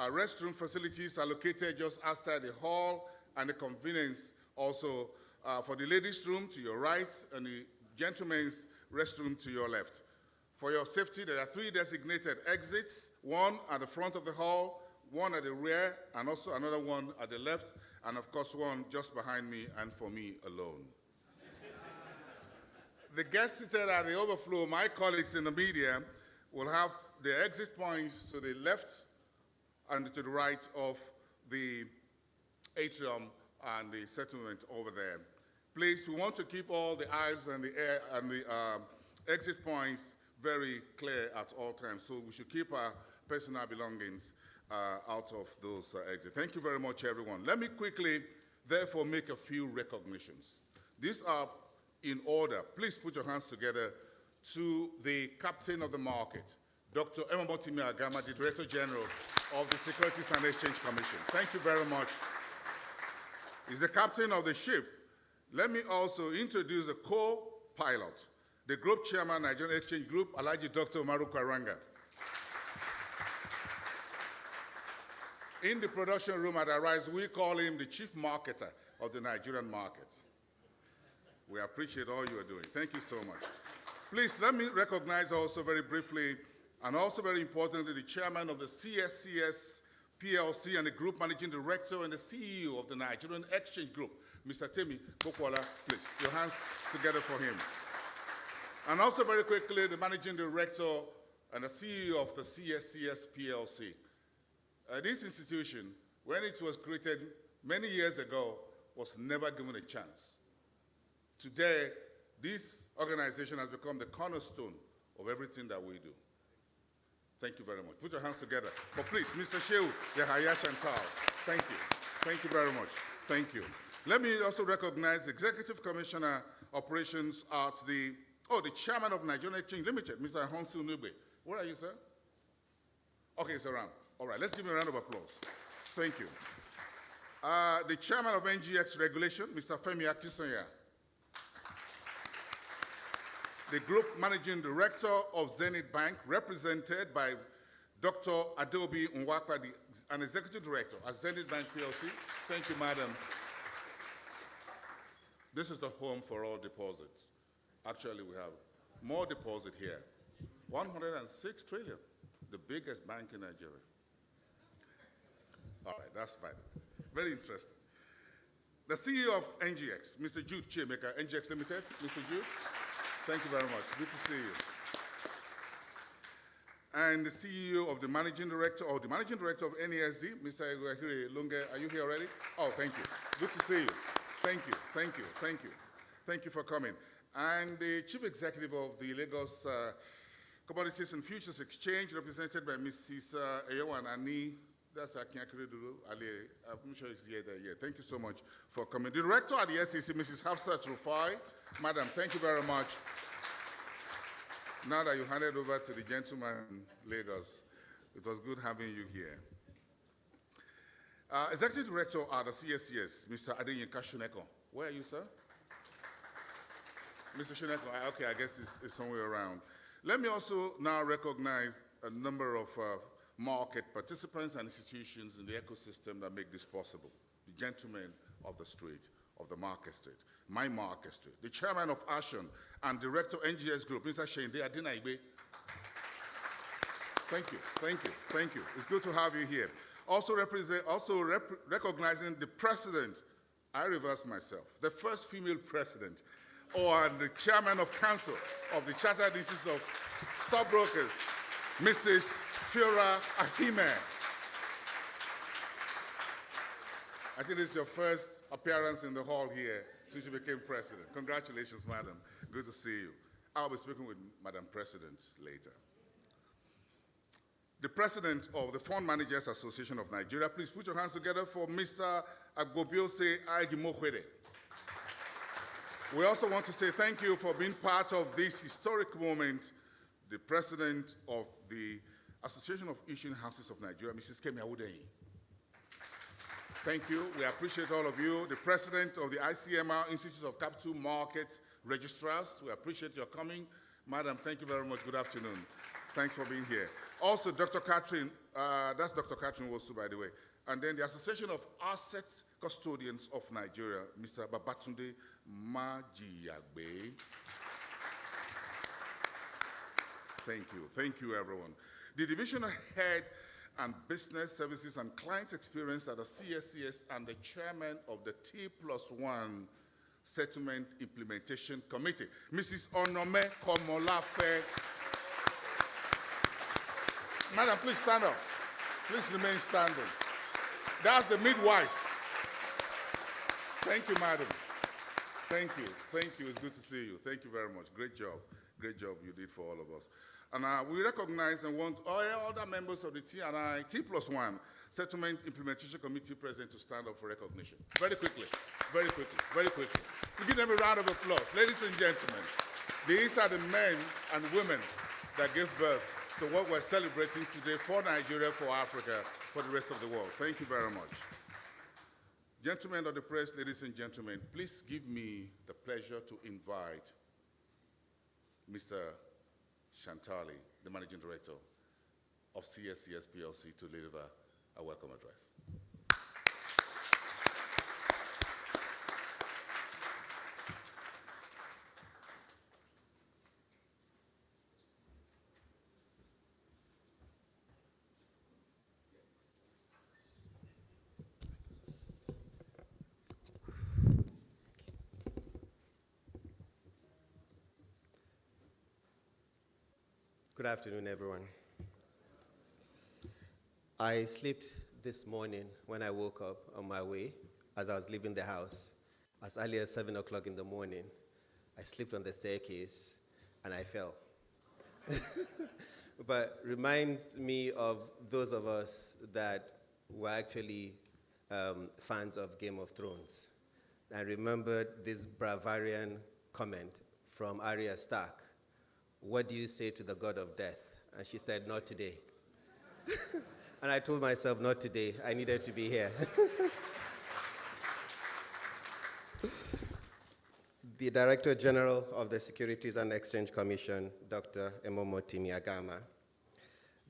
Our restroom facilities are located just outside the hall, and the convenience also for the ladies' room to your right and the gentlemen's restroom to your left. For your safety, there are 3 designated exits, one at the front of the hall, one at the rear, and also another one at the left, and of course one just behind me and for me alone. The guests seated at the overflow, my colleagues in the media, will have the exit points to the left and to the right of the atrium and the settlement over there. Please, we want to keep all the aisles and the exit points very clear at all times, so we should keep our personal belongings out of those exits. Thank you very much, everyone. Let me quickly, therefore, make a few recognitions. These are in order. Please put your hands together to the captain of the market, Dr. Emomotimi Agama, the Director General of the Securities and Exchange Commission. Thank you very much. He's the captain of the ship. Let me also introduce the co-pilot, the Group Chairman, Nigerian Exchange Group, Alhaji Dr. Umaru Kwaranga. In the production room at Arise, we call him the Chief Marketer of the Nigerian market. We appreciate all you are doing. Thank you so much. Please, let me recognize also very briefly, and also very importantly, the Chairman of the CSCS PLC and the Group Managing Director and the CEO of the Nigerian Exchange Group, Mr. Temi Bokwala. Please, your hands together for him. And also very quickly, the Managing Director and the CEO of the CSCS PLC. This institution, when it was created many years ago, was never given a chance. Today, this organization has become the cornerstone of everything that we do. Thank you very much. Put your hands together. But please, Mr. Shehu Yahaya Chantal, thank you. Thank you very much. Thank you. Let me also recognize Executive Commissioner Operations at the Chairman of Nigerian Exchange Limited, Mr. Honsu Nube. Where are you, sir? Okay, he's around. All right, let's give him a round of applause. Thank you. The Chairman of NGX Regulation, Mr. Femi Akisonya. The Group Managing Director of Zenith Bank, represented by Dr. Adobe Nwakwa, an Executive Director at Zenith Bank PLC. Thank you, Madam. This is the home for all deposits. Actually, we have more deposit here. 106 trillion, the biggest bank in Nigeria. All right, that's fine. Very interesting. The CEO of NGX, Mr. Jude Chiemeka, NGX Limited. Mr. Jude, thank you very much. Good to see you. And the CEO of the Managing Director, or the Managing Director of NESD, Mr. Eguahiri Lunge. Are you here already? Oh, thank you. Good to see you. Thank you, thank you, thank you. Thank you for coming. And the Chief Executive of the Lagos Commodities and Futures Exchange, represented by Mrs. Eyowan Ani. That's Akinyakiridu Ali. I'm sure he's here. Thank you so much for coming. The Director at the SEC, Mrs. Hafsat Rufai. Madam, thank you very much. Now that you handed over to the gentleman in Lagos, it was good having you here. Executive Director at the CSCS, Mr. Adeyinka Shuneko. Where are you, sir? Mr. Shuneko, okay, I guess it's somewhere around. Let me also now recognize a number of market participants and institutions in the ecosystem that make this possible. The gentlemen of the street, of the market street, my market street, the chairman of ASHON and director of NGS Group, Mr. Shende Adinaibe. Thank you, thank you, thank you. It's good to have you here. Also recognizing the president, I reverse myself, the first female president, or the chairman of council of the Chartered Institute of Stockbrokers, Mrs. Fiora Ahime. I think it's your first appearance in the hall here since you became president. Congratulations, madam. Good to see you. I'll be speaking with Madam President later. The president of the Fund Managers Association of Nigeria, please put your hands together for Mr. Agbobiose Agimokwede. We also want to say thank you for being part of this historic moment. The president of the Association of Issuing Houses of Nigeria, Mrs. Kemi Awudeyi. Thank you. We appreciate all of you. The president of the ICMR, Institute of Capital Markets Registrars, we appreciate your coming. Madam, thank you very much. Good afternoon. Thanks for being here. Also, Dr. Catherine That's Dr. Catherine Wosu, by the way. And then the Association of Asset Custodians of Nigeria, Mr. Babatunde Majiyagbe. Thank you, everyone. The divisional head and business services and client experience at the CSCS and the chairman of the T+1 Settlement Implementation Committee, Mrs. Onome Komolafe. Madam, please stand up. Please remain standing. That's the midwife. Thank you, madam. Thank you. It's good to see you. Thank you very much. Great job. Great job you did for all of us. And we recognize and want all other members of the T+1 Settlement Implementation Committee present to stand up for recognition. Very quickly. We give them a round of applause. Ladies and gentlemen, these are the men and women that give birth to what we're celebrating today for Nigeria, for Africa, for the rest of the world. Thank you very much. Gentlemen of the press, ladies and gentlemen, please give me the pleasure to invite Mr. Shantali, the Managing Director of CSCS PLC, to deliver a welcome address. Good afternoon, everyone. I slept this morning when I woke up on my way as I was leaving the house. As early as 7 o'clock in the morning, I slipped on the staircase and I fell. But reminds me of those of us that were actually fans of Game of Thrones. I remembered this Bavarian comment from Arya Stark. What do you say to the god of death? And she said, not today. And I told myself, not today. I needed to be here. The Director General of the Securities and Exchange Commission, Dr. Emomo Timiagama,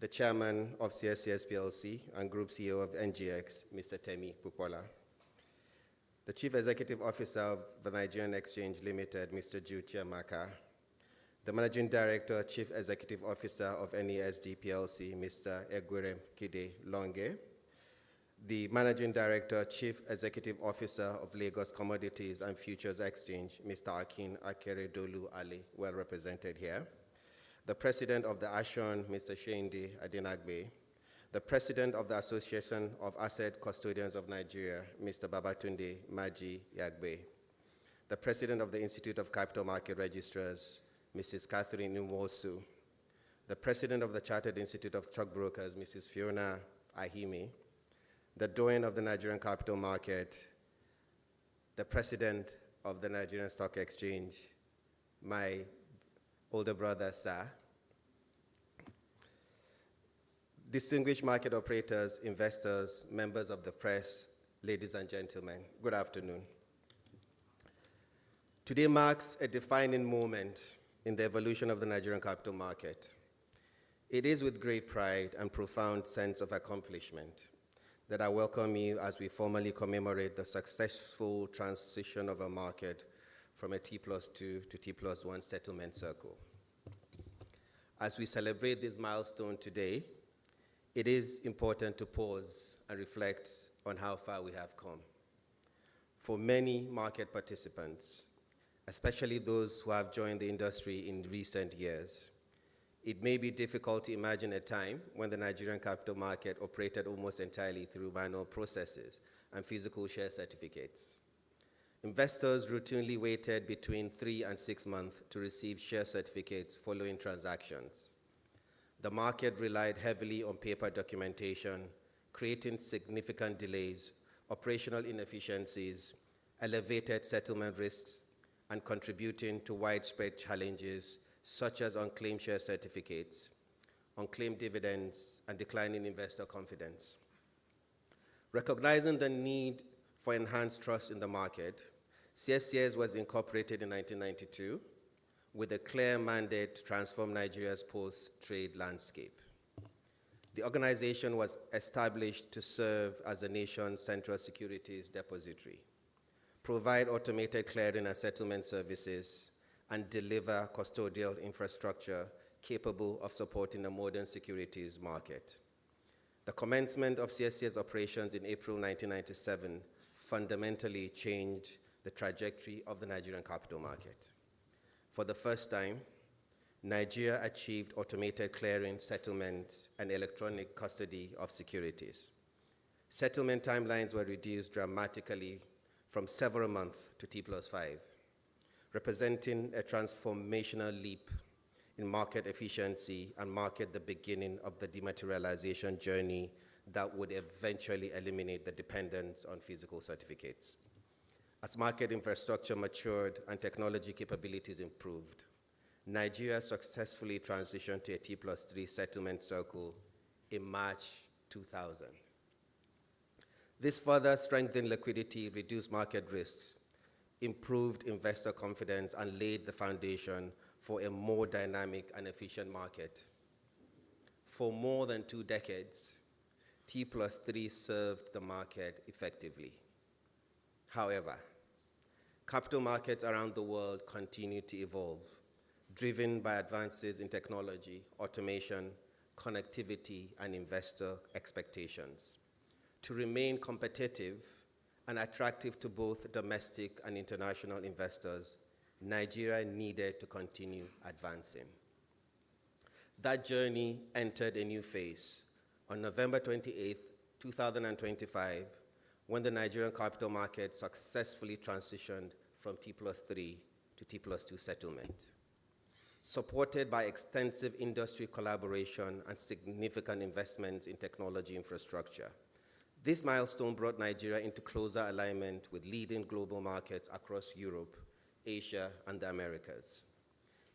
the Chairman of CSCS PLC and Group CEO of NGX, Mr. Temi Pupola, the Chief Executive Officer of the Nigerian Exchange Limited, Mr. Jude Chiamaka, the Managing Director, Chief Executive Officer of NESD PLC, Mr. Egwere Kide Longe, the Managing Director, Chief Executive Officer of Lagos Commodities and Futures Exchange, Mr. Akin Akeredolu Ali, well represented here, the President of the ASHON, Mr. Sheinde Adenagbe, the President of the Association of Asset Custodians of Nigeria, Mr. Babatunde Maji Yagbe, the President of the Institute of Capital Market Registrars, Mrs. Catherine Nwosu, the President of the Chartered Institute of Stockbrokers, Mrs. Fiona Ahimi, the Doyen of the Nigerian Capital Market, the President of the Nigerian Stock Exchange, my older brother, Sir, distinguished market operators, investors, members of the press, ladies and gentlemen, good afternoon. Today marks a defining moment in the evolution of the Nigerian capital market. It is with great pride and profound sense of accomplishment that I welcome you as we formally commemorate the successful transition of our market from a T+2 to T+1 settlement cycle. As we celebrate this milestone today, it is important to pause and reflect on how far we have come. For many market participants, especially those who have joined the industry in recent years, it may be difficult to imagine a time when the Nigerian capital market operated almost entirely through manual processes and physical share certificates. Investors routinely waited between 3 and 6 months to receive share certificates following transactions. The market relied heavily on paper documentation, creating significant delays, operational inefficiencies, elevated settlement risks, and contributing to widespread challenges such as unclaimed share certificates, unclaimed dividends, and declining investor confidence. Recognizing the need for enhanced trust in the market, CSCS was incorporated in 1992 with a clear mandate to transform Nigeria's post-trade landscape. The organization was established to serve as the nation's central securities depository, provide automated clearing and settlement services, and deliver custodial infrastructure capable of supporting a modern securities market. The commencement of CSC's operations in April 1997 fundamentally changed the trajectory of the Nigerian capital market. For the first time, Nigeria achieved automated clearing, settlement, and electronic custody of securities. Settlement timelines were reduced dramatically from several months to T+5, representing a transformational leap in market efficiency and marked the beginning of the dematerialization journey that would eventually eliminate the dependence on physical certificates. As market infrastructure matured and technology capabilities improved, Nigeria successfully transitioned to a T+3 settlement cycle in March 2000. This further strengthened liquidity, reduced market risks, improved investor confidence, and laid the foundation for a more dynamic and efficient market. For more than 2 decades, T+3 served the market effectively. However, capital markets around the world continue to evolve, driven by advances in technology, automation, connectivity, and investor expectations. To remain competitive and attractive to both domestic and international investors, Nigeria needed to continue advancing. That journey entered a new phase on November 28, 2025, when the Nigerian capital market successfully transitioned from T+3 to T+2 settlement. Supported by extensive industry collaboration and significant investments in technology infrastructure, this milestone brought Nigeria into closer alignment with leading global markets across Europe, Asia, and the Americas.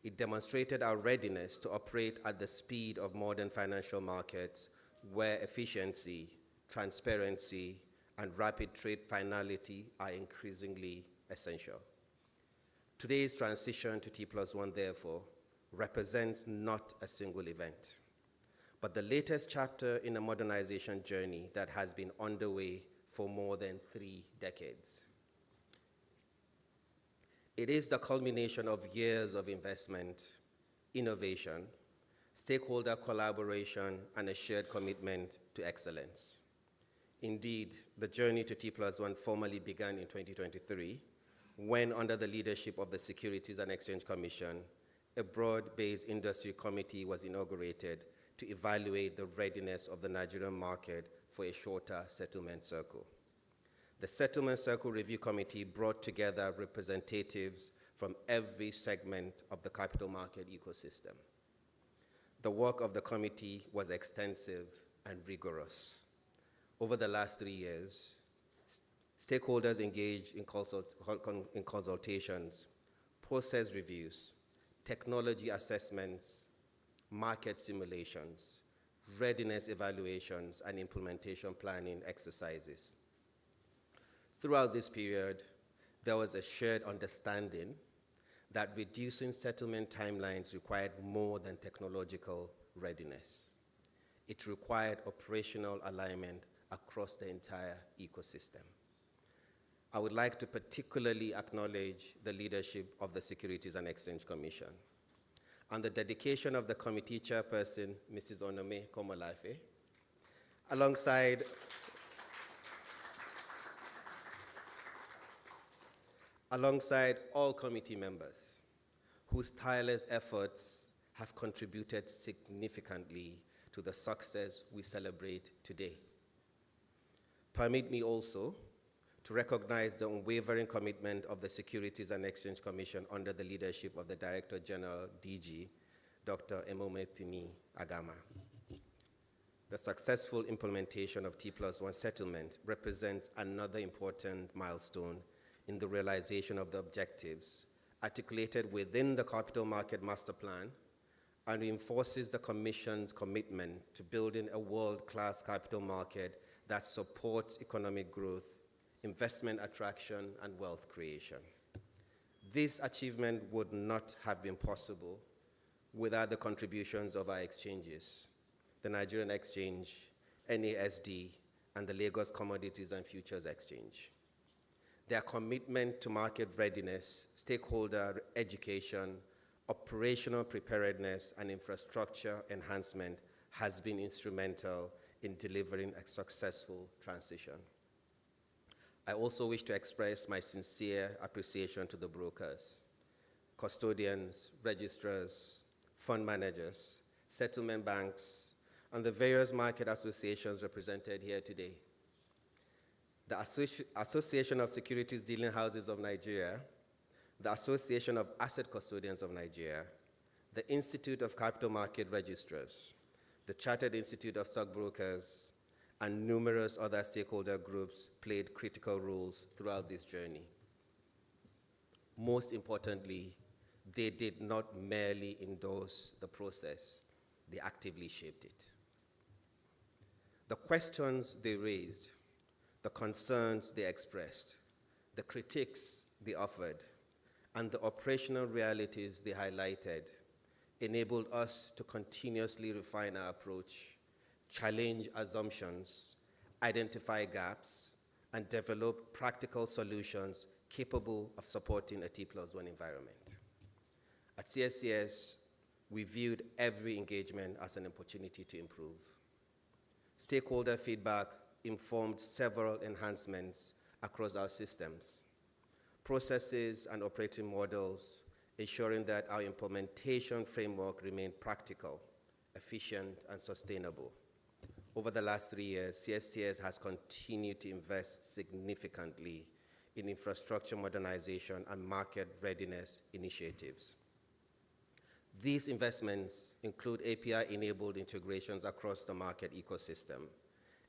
It demonstrated our readiness to operate at the speed of modern financial markets, where efficiency, transparency, and rapid trade finality are increasingly essential. Today's transition to T+1, therefore, represents not a single event, but the latest chapter in a modernization journey that has been underway for more than 3 decades. It is the culmination of years of investment, innovation, stakeholder collaboration, and a shared commitment to excellence. Indeed, the journey to T+1 formally began in 2023, when, under the leadership of the Securities and Exchange Commission, a broad-based industry committee was inaugurated to evaluate the readiness of the Nigerian market for a shorter settlement cycle. The Settlement Cycle Review Committee brought together representatives from every segment of the capital market ecosystem. The work of the committee was extensive and rigorous. Over the last 3 years, stakeholders engaged in consultations, process reviews, technology assessments, market simulations, readiness evaluations, and implementation planning exercises. Throughout this period, there was a shared understanding that reducing settlement timelines required more than technological readiness. It required operational alignment across the entire ecosystem. I would like to particularly acknowledge the leadership of the Securities and Exchange Commission and the dedication of the committee chairperson, Mrs. Onome Komolafe, alongside all committee members whose tireless efforts have contributed significantly to the success we celebrate today. Permit me also to recognize the unwavering commitment of the Securities and Exchange Commission under the leadership of the Director General, DG, Dr. Emometimi Agama. The successful implementation of T+1 settlement represents another important milestone in the realization of the objectives articulated within the Capital Market Master Plan and reinforces the Commission's commitment to building a world-class capital market that supports economic growth, investment attraction, and wealth creation. This achievement would not have been possible without the contributions of our exchanges, the Nigerian Exchange, NASD, and the Lagos Commodities and Futures Exchange. Their commitment to market readiness, stakeholder education, operational preparedness, and infrastructure enhancement has been instrumental in delivering a successful transition. I also wish to express my sincere appreciation to the brokers, custodians, registrars, fund managers, settlement banks, and the various market associations represented here today. The Association of Securities Dealing Houses of Nigeria, the Association of Asset Custodians of Nigeria, the Institute of Capital Market Registrars, the Chartered Institute of Stockbrokers, and numerous other stakeholder groups played critical roles throughout this journey. Most importantly, they did not merely endorse the process, they actively shaped it. The questions they raised, the concerns they expressed, the critiques they offered, and the operational realities they highlighted enabled us to continuously refine our approach, challenge assumptions, identify gaps, and develop practical solutions capable of supporting a T+1 environment. At CSCS, we viewed every engagement as an opportunity to improve. Stakeholder feedback informed several enhancements across our systems, processes and operating models, ensuring that our implementation framework remained practical, efficient, and sustainable. Over the last 3 years, CSCS has continued to invest significantly in infrastructure modernization and market readiness initiatives. These investments include API-enabled integrations across the market ecosystem,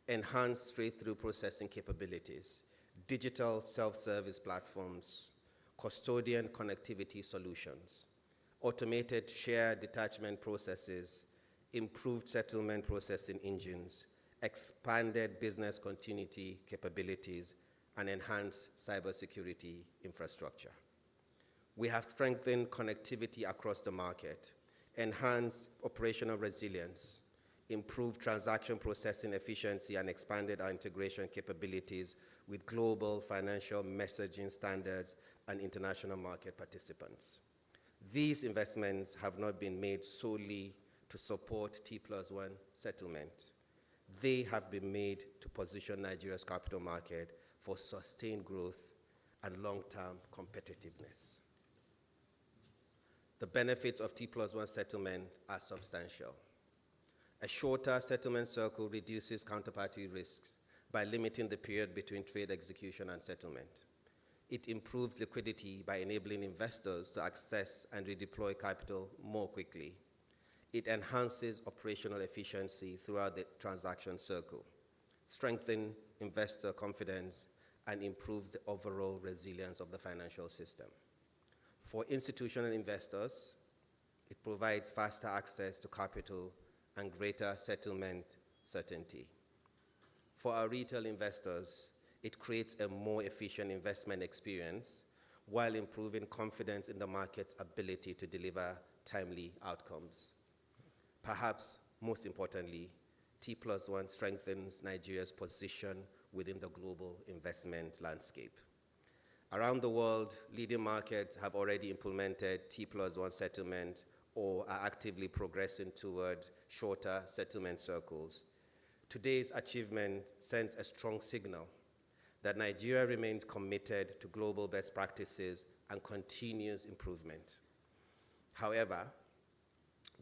enhanced straight-through processing capabilities, digital self-service platforms, custodian connectivity solutions, automated share detachment processes, improved settlement processing engines, expanded business continuity capabilities, and enhanced cybersecurity infrastructure. We have strengthened connectivity across the market, enhanced operational resilience, improved transaction processing efficiency, and expanded our integration capabilities with global financial messaging standards and international market participants. These investments have not been made solely to support T+1 settlement. They have been made to position Nigeria's capital market for sustained growth and long-term competitiveness. The benefits of T+1 settlement are substantial. A shorter settlement cycle reduces counterparty risks by limiting the period between trade execution and settlement. It improves liquidity by enabling investors to access and redeploy capital more quickly. It enhances operational efficiency throughout the transaction cycle, strengthens investor confidence, and improves the overall resilience of the financial system. For institutional investors, it provides faster access to capital and greater settlement certainty. For our retail investors, it creates a more efficient investment experience while improving confidence in the market's ability to deliver timely outcomes. Perhaps most importantly, T+1 strengthens Nigeria's position within the global investment landscape. Around the world, leading markets have already implemented T+1 settlement or are actively progressing toward shorter settlement cycles. Today's achievement sends a strong signal that Nigeria remains committed to global best practices and continuous improvement. However,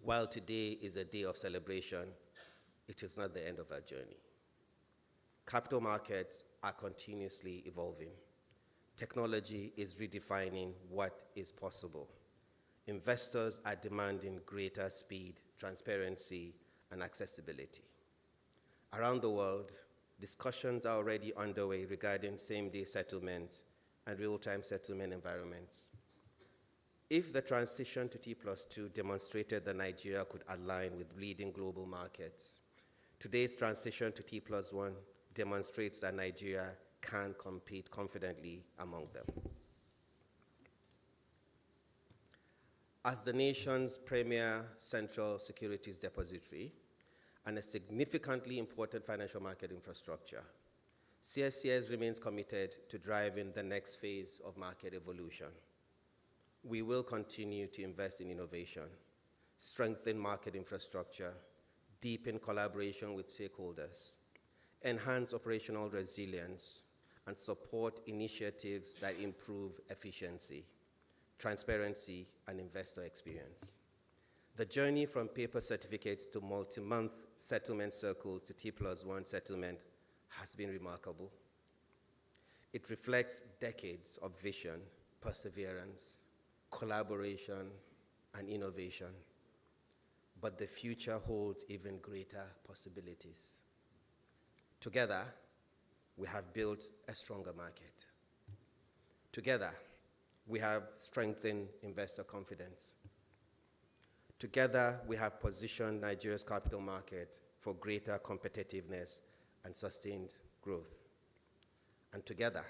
while today is a day of celebration, it is not the end of our journey. Capital markets are continuously evolving. Technology is redefining what is possible. Investors are demanding greater speed, transparency, and accessibility. Around the world, discussions are already underway regarding same-day settlement and real-time settlement environments. If the transition to T+2 demonstrated that Nigeria could align with leading global markets, today's transition to T+1 demonstrates that Nigeria can compete confidently among them. As the nation's premier central securities depository, and a significantly important financial market infrastructure, CSCS remains committed to driving the next phase of market evolution. We will continue to invest in innovation, strengthen market infrastructure, deepen collaboration with stakeholders, enhance operational resilience, and support initiatives that improve efficiency, transparency, and investor experience. The journey from paper certificates to multi-month settlement cycle to T+1 settlement has been remarkable. It reflects decades of vision, perseverance, collaboration, and innovation. But the future holds even greater possibilities. Together, we have built a stronger market. Together, we have strengthened investor confidence. Together, we have positioned Nigeria's capital market for greater competitiveness and sustained growth. And together,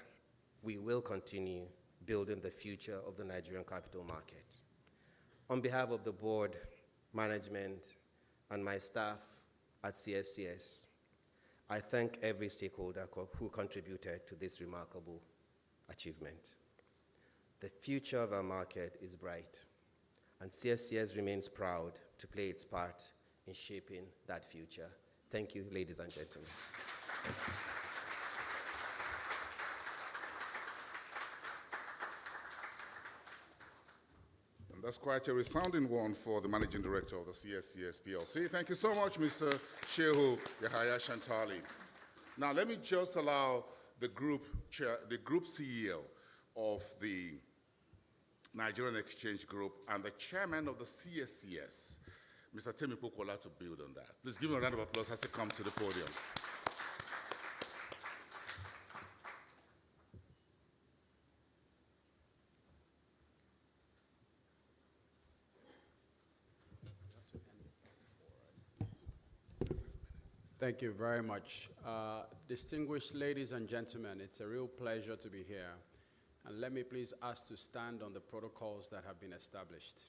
we will continue building the future of the Nigerian capital market. On behalf of the board, management, and my staff at CSCS, I thank every stakeholder who contributed to this remarkable achievement. The future of our market is bright, and CSCS remains proud to play its part in shaping that future. Thank you, ladies and gentlemen. And that's quite a resounding one for the Managing Director of the CSCS PLC. Thank you so much, Mr. Shehu Yahaya Shantali. Now, let me just allow the group CEO of the Nigerian Exchange Group and the chairman of the CSCS, Mr. Temi Pokola, to build on that. Please give him a round of applause as he comes to the podium. Thank you very much. Distinguished ladies and gentlemen, it's a real pleasure to be here. And let me please ask to stand on the protocols that have been established.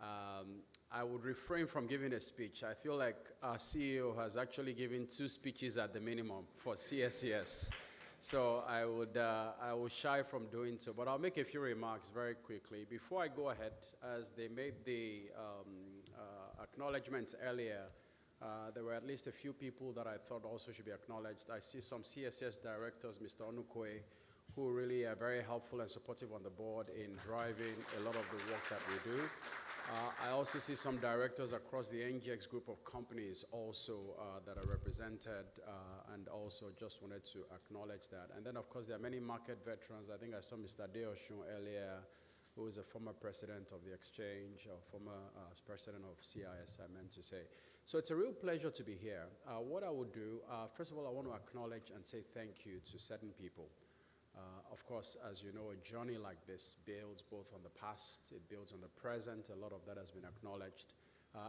I would refrain from giving a speech. I feel like our CEO has actually given 2 speeches at the minimum for CSCS. So I will shy from doing so, but I'll make a few remarks very quickly. Before I go ahead, as they made the acknowledgements earlier, there were at least a few people that I thought also should be acknowledged. I see some CSS directors, Mr. Onukwe, who really are very helpful and supportive on the board in driving a lot of the work that we do. I also see some directors across the NGX group of companies also that are represented, and also just wanted to acknowledge that. And then, of course, there are many market veterans. I think I saw Mr. Deoshun earlier, who is a former president of the exchange, or former president of CIS, I meant to say. So it's a real pleasure to be here. What I would do, first of all, I want to acknowledge and say thank you to certain people. Of course, as you know, a journey like this builds both on the past, it builds on the present. A lot of that has been acknowledged.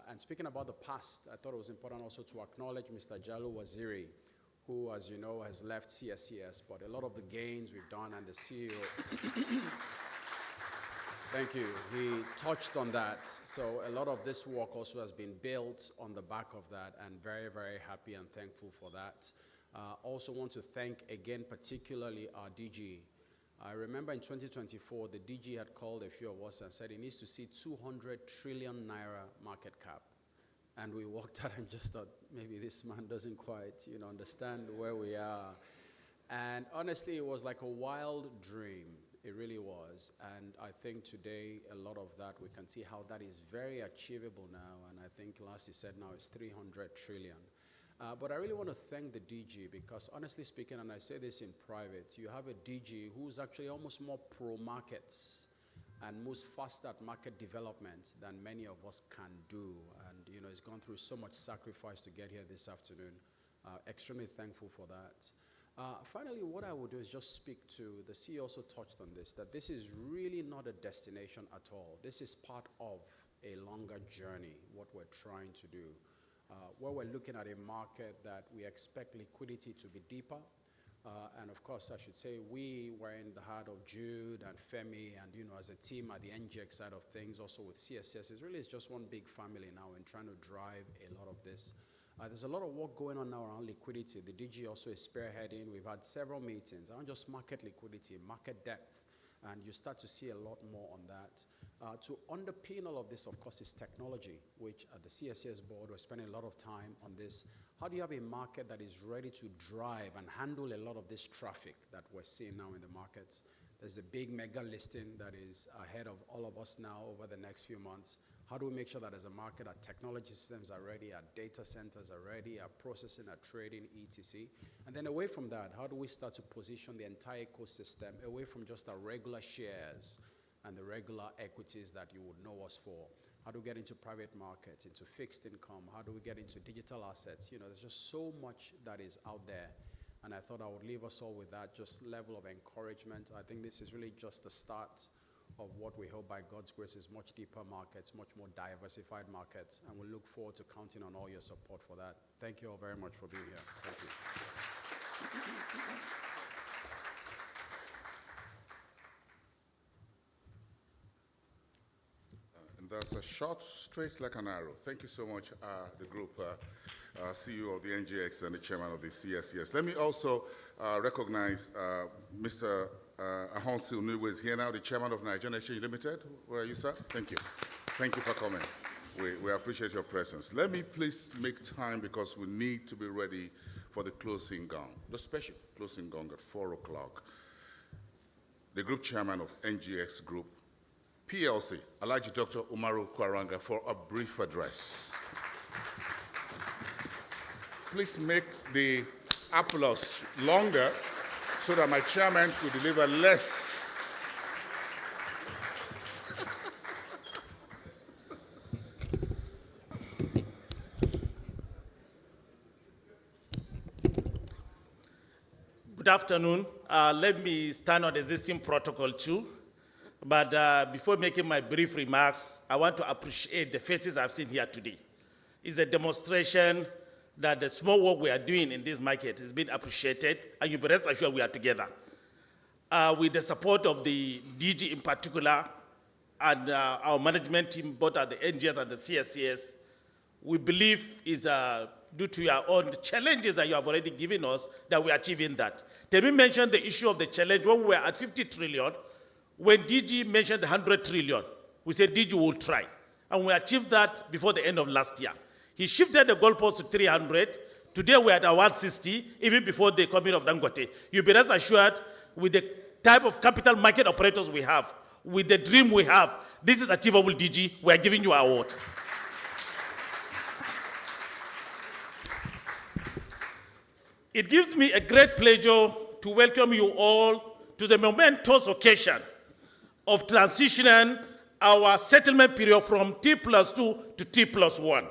And speaking about the past, I thought it was important also to acknowledge Mr. Jalo Waziri, who, as you know, has left CSCS, but a lot of the gains we've done, and the CEO, thank you, he touched on that. So a lot of this work also has been built on the back of that, and very, very happy and thankful for that. Also want to thank again particularly our DG. I remember in 2024, the DG had called a few of us and said he needs to see 200 trillion naira market cap. And we walked out and just thought, maybe this man doesn't quite, understand where we are. And honestly, it was like a wild dream. It really was. And I think today, a lot of that, we can see how that is very achievable now. And I think last he said now it's 300 trillion. But I really want to thank the DG because honestly speaking, and I say this in private, you have a DG who's actually almost more pro-markets and moves faster at market development than many of us can do. And he's gone through so much sacrifice to get here this afternoon. Extremely thankful for that. Finally, what I would do is just speak to, the CEO also touched on this, that this is really not a destination at all. This is part of a longer journey, what we're trying to do. Where we're looking at a market that we expect liquidity to be deeper. And of course, I should say, we were in the heart of Jude and Femi, and as a team at the NGX side of things, also with CSS, it's just one big family now in trying to drive a lot of this. There's a lot of work going on now around liquidity. The DG also is spearheading. We've had several meetings around just market liquidity, market depth, and you start to see a lot more on that. To underpin all of this, of course, is technology, which at the CSCS board, we're spending a lot of time on this. How do you have a market that is ready to drive and handle a lot of this traffic that we're seeing now in the markets? There's a big mega listing that is ahead of all of us now over the next few months. How do we make sure that as a market, our technology systems are ready, our data centers are ready, our processing, our trading, etc. And then away from that, how do we start to position the entire ecosystem away from just our regular shares and the regular equities that you would know us for? How do we get into private markets, into fixed income? How do we get into digital assets? You know, there's just so much that is out there. And I thought I would leave us all with that, just level of encouragement. I think this is really just the start of what we hope by God's grace is much deeper markets, much more diversified markets. And we look forward to counting on all your support for that. Thank you all very much for being here. Thank you. And that's a shot straight like an arrow. Thank you so much, the group, CEO of the NGX and the chairman of the CSCS. Let me also recognize Mr. Ahonsi Unuwe is here now, the chairman of Nigerian Exchange Limited. Where are you, sir? Thank you. Thank you for coming. We appreciate your presence. Let me please make time because we need to be ready for the closing gong, the special closing gong at 4 o'clock. The group chairman of NGX Group PLC, Alhaji Dr. Umaru Kwaranga, for a brief address. Please make the applause longer so that my chairman could deliver less. Good afternoon. Let me stand on the existing protocol too. But before making my brief remarks, I want to appreciate the faces I've seen here today. It's a demonstration that the small work we are doing in this market is being appreciated, and you be rest assured we are together. With the support of the DG in particular, and our management team, both at the NGS and the CSCS, we believe is due to your own challenges that you have already given us that we are achieving that. Temi mentioned the issue of the challenge when we were at 50 trillion. When DG mentioned 100 trillion, we said DG will try. And we achieved that before the end of last year. He shifted the goalpost to 300. Today we're at 160, even before the coming of Dangote. You'll be rest assured with the type of capital market operators we have, with the dream we have, this is achievable, DG. We are giving you our awards. It gives me a great pleasure to welcome you all to the momentous occasion of transitioning our settlement period from T+2 to T+1.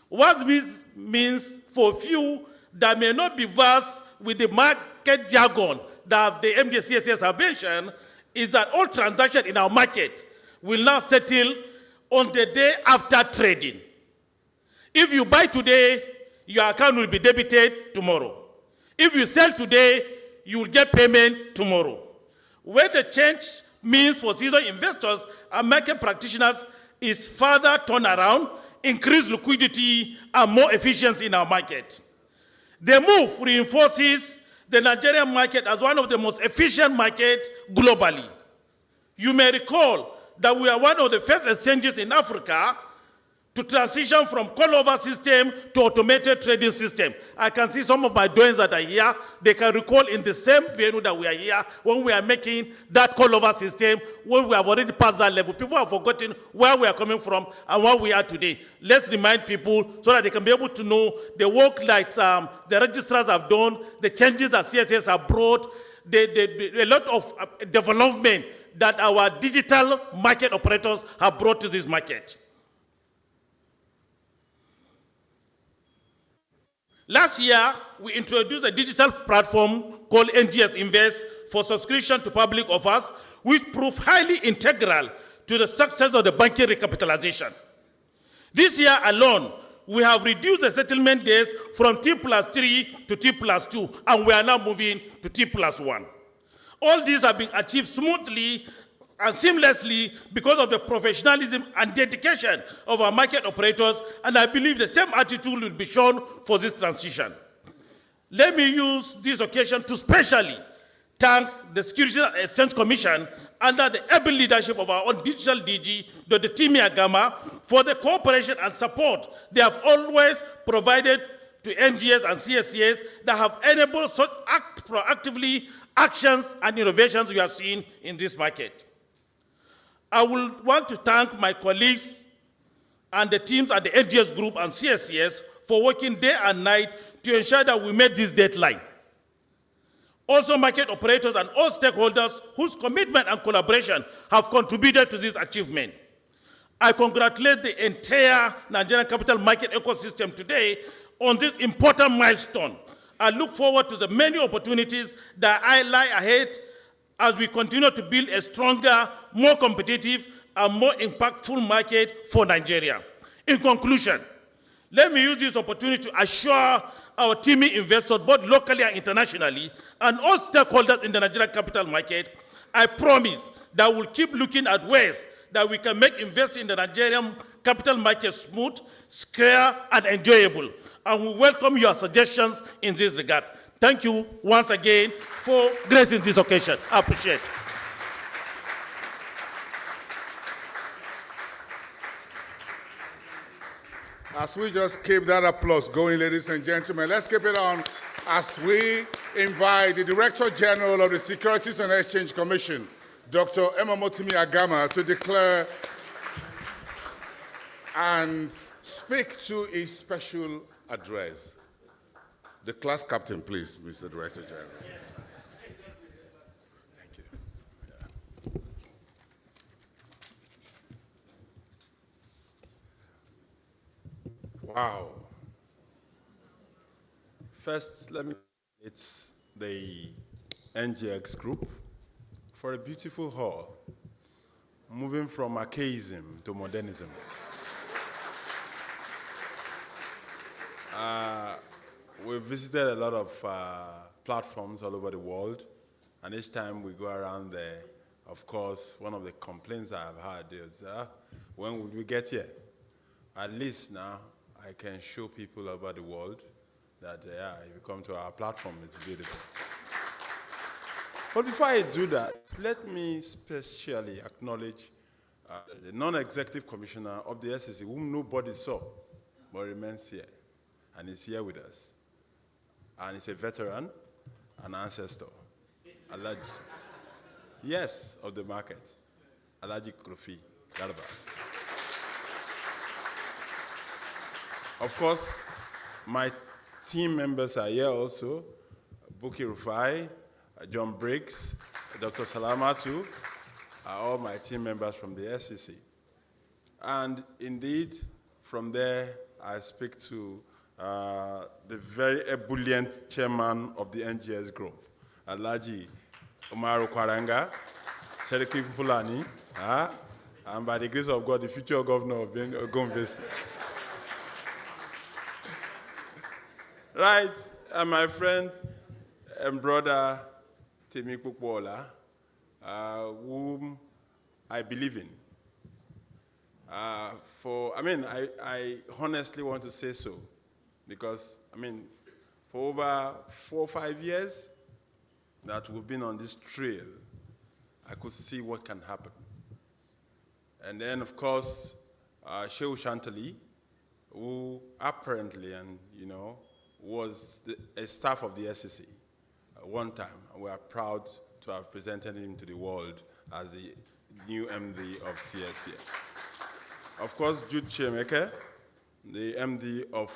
What this means for few that may not be versed with the market jargon that the MDCSS have mentioned is that all transactions in our market will now settle on the day after trading. If you buy today, your account will be debited tomorrow. If you sell today, you will get payment tomorrow. Where the change means for seasoned investors and market practitioners is further turnaround, increased liquidity, and more efficiency in our market. The move reinforces the Nigerian market as one of the most efficient markets globally. You may recall that we are one of the first exchanges in Africa to transition from call-over system to automated trading system. I can see some of my doings that are here. They can recall in the same venue that we are here when we are making that call-over system, when we have already passed that level. People have forgotten where we are coming from and where we are today. Let's remind people so that they can be able to know the work that the registrars have done, the changes that CSS have brought, a lot of development that our digital market operators have brought to this market. Last year, we introduced a digital platform called NGS Invest for subscription to public offers, which proved highly integral to the success of the banking recapitalization. This year alone, we have reduced the settlement days from T+3 to T+2, and we are now moving to T+1. All these have been achieved smoothly and seamlessly because of the professionalism and dedication of our market operators, and I believe the same attitude will be shown for this transition. Let me use this occasion to specially thank the Securities and Exchange Commission under the able leadership of our own digital DG, Dr. Timi Agama, for the cooperation and support they have always provided to NGS and CSCS that have enabled such proactively actions and innovations we are seeing in this market. I will want to thank my colleagues and the teams at the NGS Group and CSCS for working day and night to ensure that we met this deadline. Also, market operators and all stakeholders whose commitment and collaboration have contributed to this achievement. I congratulate the entire Nigerian capital market ecosystem today on this important milestone. I look forward to the many opportunities that lie ahead as we continue to build a stronger, more competitive, and more impactful market for Nigeria. In conclusion, let me use this opportunity to assure our teaming investors, both locally and internationally, and all stakeholders in the Nigerian capital market, I promise that we'll keep looking at ways that we can make investing in the Nigerian capital market smooth, secure, and enjoyable. And we welcome your suggestions in this regard. Thank you once again for gracing this occasion. I appreciate it. As we just keep that applause going, ladies and gentlemen, let's keep it on as we invite the Director General of the Securities and Exchange Commission, Dr. Emamotimi Agama, to declare and speak to a special address. The class captain, please, Mr. Director General. Thank you. Wow. First, let me it's the NGX group for a beautiful hall, moving from archaism to modernism. We've visited a lot of platforms all over the world, and each time we go around there, of course, one of the complaints I've had is, when would we get here? At least now, I can show people over the world that, yeah, if you come to our platform, it's beautiful. But before I do that, let me specially acknowledge the non-executive commissioner of the SEC, whom nobody saw, but remains here, and is here with us. And he's a veteran, an ancestor, Alaji. Yes, of the market, Alaji Kofi Garba. Of course, my team members are here also, Buki Rufai, John Briggs, Dr. Salamatu, are all my team members from the SEC. And indeed, from there, I speak to the very ebullient chairman of the NGS group, Alhaji Umaru Kwaranga, Seriki Fulani, and by the grace of God, the future governor of Gombe. Right, and my friend and brother, Temi Kukwola, whom I believe in. I honestly want to say so, because, for over 4 or 5 years that we've been on this trail, I could see what can happen. And then, of course, Shehu Shantali, who apparently, was a staff of the SEC one time. We are proud to have presented him to the world as the new MD of CSCS. Of course, Jude Chiemeke, the MD of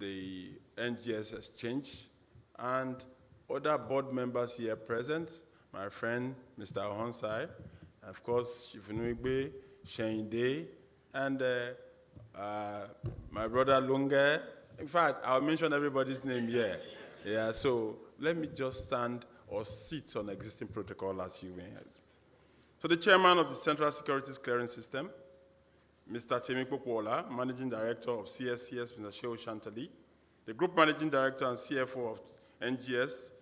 the NGS Exchange, and other board members here present, my friend, Mr. Ohonsai, of course, Chifunuigbe, Shane Day, and my brother Lunge. In fact, I'll mention everybody's name here. Yeah, so let me just stand or sit on existing protocol as you may. So the chairman of the Central Securities Clearing System, Mr. Temi Kukwola, Managing Director of CSCS, Mr. Shehu Shantali, the Group Managing Director and CFO of NGS,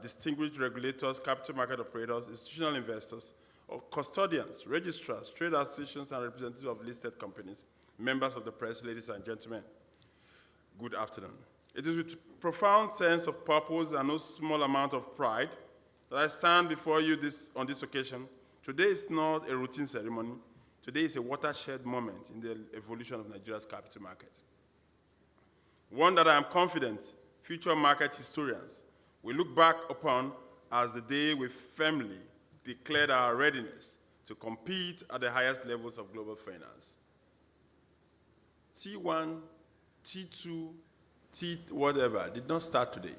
distinguished regulators, capital market operators, institutional investors, or custodians, registrars, trade associations, and representatives of listed companies, members of the press, ladies and gentlemen, good afternoon. It is with profound sense of purpose and no small amount of pride that I stand before you on this occasion. Today is not a routine ceremony. Today is a watershed moment in the evolution of Nigeria's capital market. One that I am confident future market historians will look back upon as the day we firmly declared our readiness to compete at the highest levels of global finance. T1, T2, whatever, did not start today.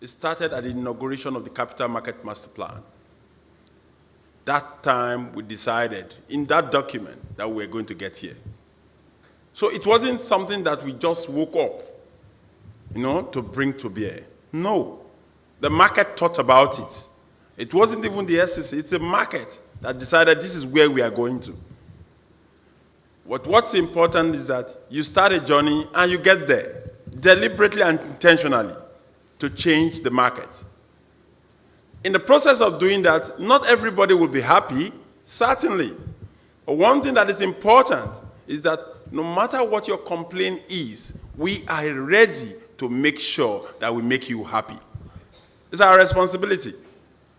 It started at the inauguration of the Capital Market Master Plan. That time we decided in that document that we were going to get here. So it wasn't something that we just woke up, to bring to bear. No, the market thought about it. It wasn't even the SEC, it's the market that decided this is where we are going to. What's important is that you start a journey and you get there, deliberately and intentionally, to change the market. In the process of doing that, not everybody will be happy, certainly. But one thing that is important is that no matter what your complaint is, we are ready to make sure that we make you happy. It's our responsibility.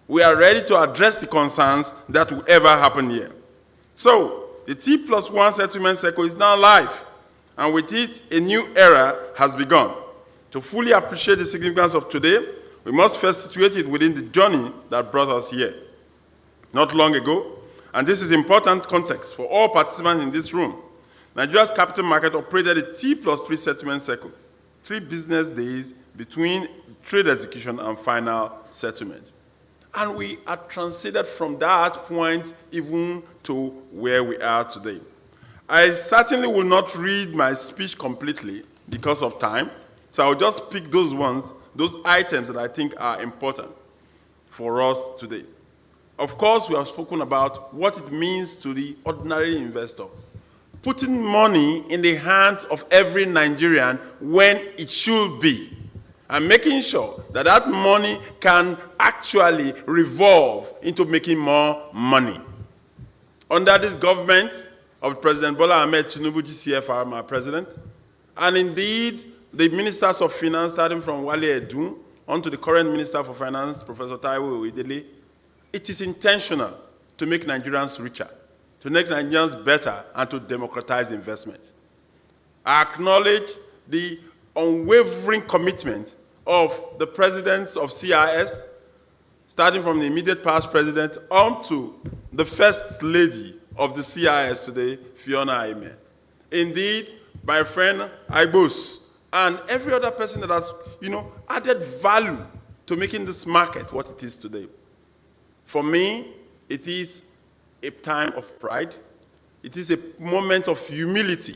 We are ready to address the concerns that will ever happen here. So, the T+1 Settlement Cycle is now live, and with it, a new era has begun. To fully appreciate the significance of today, we must first situate it within the journey that brought us here. Not long ago, and this is important context for all participants in this room, Nigeria's capital market operated a T+3 settlement cycle, 3 business days between trade execution and final settlement. And we are transited from that point even to where we are today. I certainly will not read my speech completely because of time, so I'll just pick those items that I think are important for us today. Of course, we have spoken about what it means to the ordinary investor. Putting money in the hands of every Nigerian when it should be, and making sure that that money can actually revolve into making more money. Under this government of President Bola Ahmed Tinubu, GCFR, my president, and indeed the ministers of finance, starting from Wale Edun, on to the current Minister for Finance, Professor Taiwo Oyedele, it is intentional to make Nigerians richer, to make Nigerians better, and to democratize investment. I acknowledge the unwavering commitment of the presidents of CIS, starting from the immediate past president on to the first lady of the CIS today, Fiona Aime. Indeed, my friend Aibos, and every other person that has, added value to making this market what it is today. For me, it is a time of pride. It is a moment of humility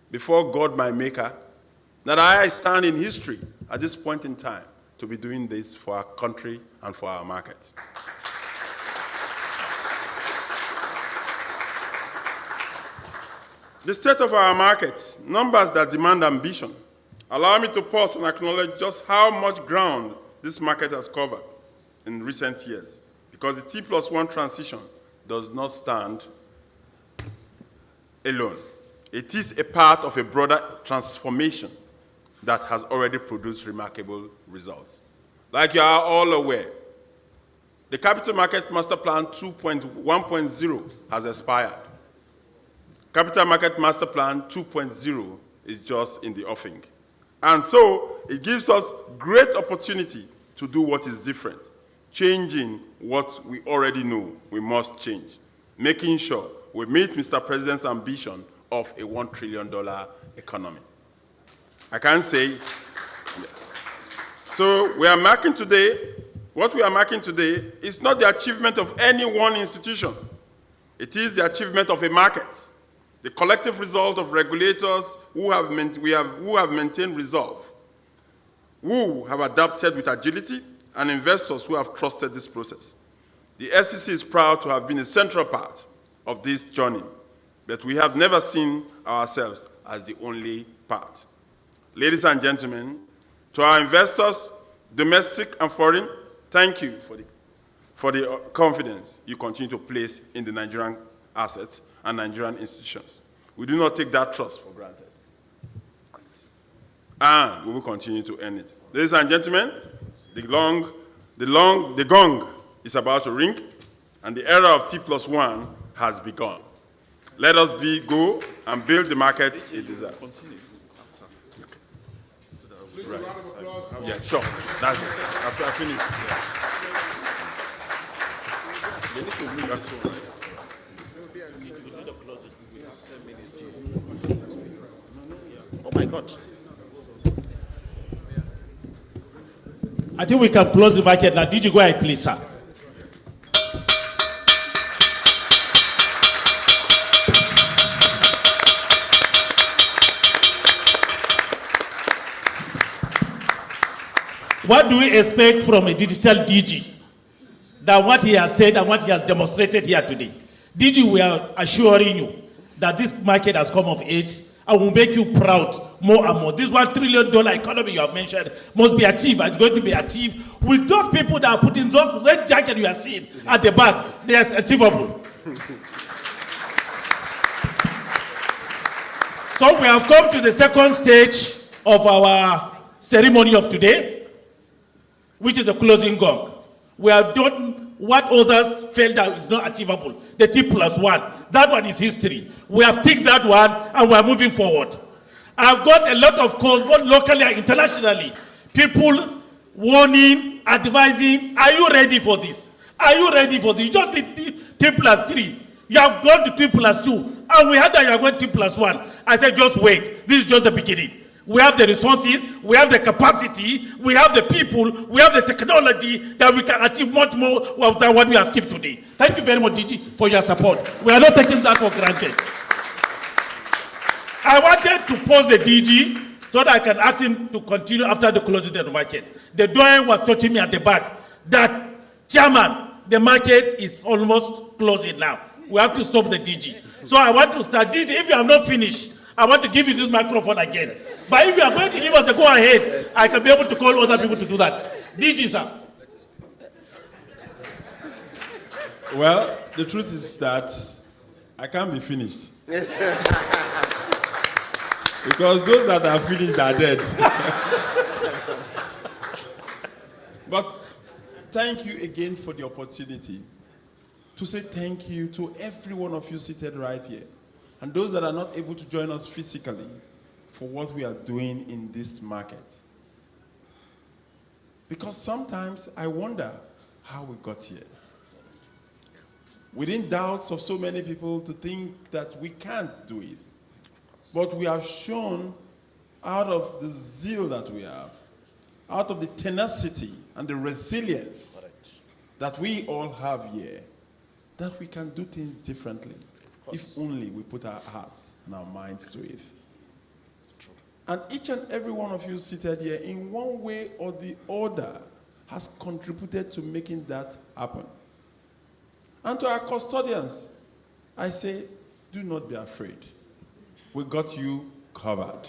before God, my maker, that I stand in history at this point in time to be doing this for our country and for our market. The state of our markets, numbers that demand ambition. Allow me to pause and acknowledge just how much ground this market has covered in recent years, because the T+1 transition does not stand alone. It is a part of a broader transformation that has already produced remarkable results. Like you are all aware, the Capital Market Master Plan 1.0 has expired. Capital Market Master Plan 2.0 is just in the offing. And so it gives us great opportunity to do what is different, changing what we already know we must change, making sure we meet Mr. President's ambition of a $1 trillion economy. I can say yes. So we are marking today, what we are marking today is not the achievement of any one institution. It is the achievement of a market, the collective result of regulators who have maintained resolve, who have adapted with agility, and investors who have trusted this process. The SEC is proud to have been a central part of this journey, but we have never seen ourselves as the only part. Ladies and gentlemen, to our investors, domestic and foreign, thank you for for the confidence you continue to place in the Nigerian assets and Nigerian institutions. We do not take that trust for granted. And we will continue to earn it. Ladies and gentlemen, the gong is about to ring, and the era of T+1 has begun. Let us go and build the market it deserves. Please, a round of applause for Yeah, sure. That's it. I finished. Oh my God. I think we can close the market now. Did you go ahead, please, sir? What do we expect from a digital DG than what he has said and what he has demonstrated here today? DG, we are assuring you that this market has come of age and will make you proud more and more. This $1 trillion economy you have mentioned must be achieved, and it's going to be achieved with those people that are putting those red jackets you are seeing at the back. They are achievable. So we have come to the second stage of our ceremony of today, which is the closing gong. We have done what others felt that is not achievable, the T+1. That one is history. We have ticked that one, and we are moving forward. I've got a lot of calls, both locally and internationally. People warning, advising, are you ready for this? Are you ready for this? You just did T+3. You have gone to T+2, and we heard that you are going T+1. I said, just wait. This is just the beginning. We have the resources, we have the capacity, we have the people, we have the technology that we can achieve much more than what we have achieved today. Thank you very much, DG, for your support. We are not taking that for granted. I wanted to pause the DG so that I can ask him to continue after the closing of the market. The doyen was touching me at the back that, Chairman, the market is almost closing now. We have to stop the DG. So I want to start. DG, if you have not finished, I want to give you this microphone again. But if you are going to give us a go-ahead, I can be able to call other people to do that. DG, sir. Well, the truth is that I can't be finished. Because those that are finished are dead. But thank you again for the opportunity to say thank you to every one of you seated right here, and those that are not able to join us physically, for what we are doing in this market. Because sometimes I wonder how we got here. Within doubts of so many people to think that we can't do it. But we have shown out of the zeal that we have, out of the tenacity and the resilience that we all have here, that we can do things differently if only we put our hearts and our minds to it. And each and every one of you seated here, in one way or the other, has contributed to making that happen. And to our custodians, I say, do not be afraid. We got you covered.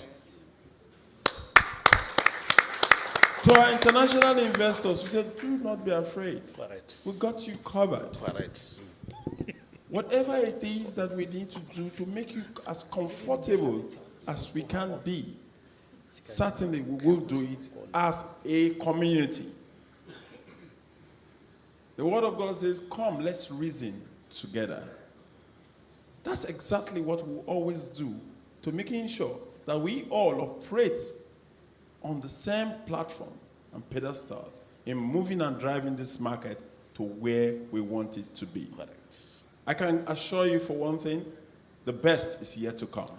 To our international investors, we said, do not be afraid. We got you covered. Whatever it is that we need to do to make you as comfortable as we can be, certainly we will do it as a community. The Word of God says, come, let's reason together. That's exactly what we always do to making sure that we all operate on the same platform and pedestal in moving and driving this market to where we want it to be. I can assure you for one thing, the best is yet to come.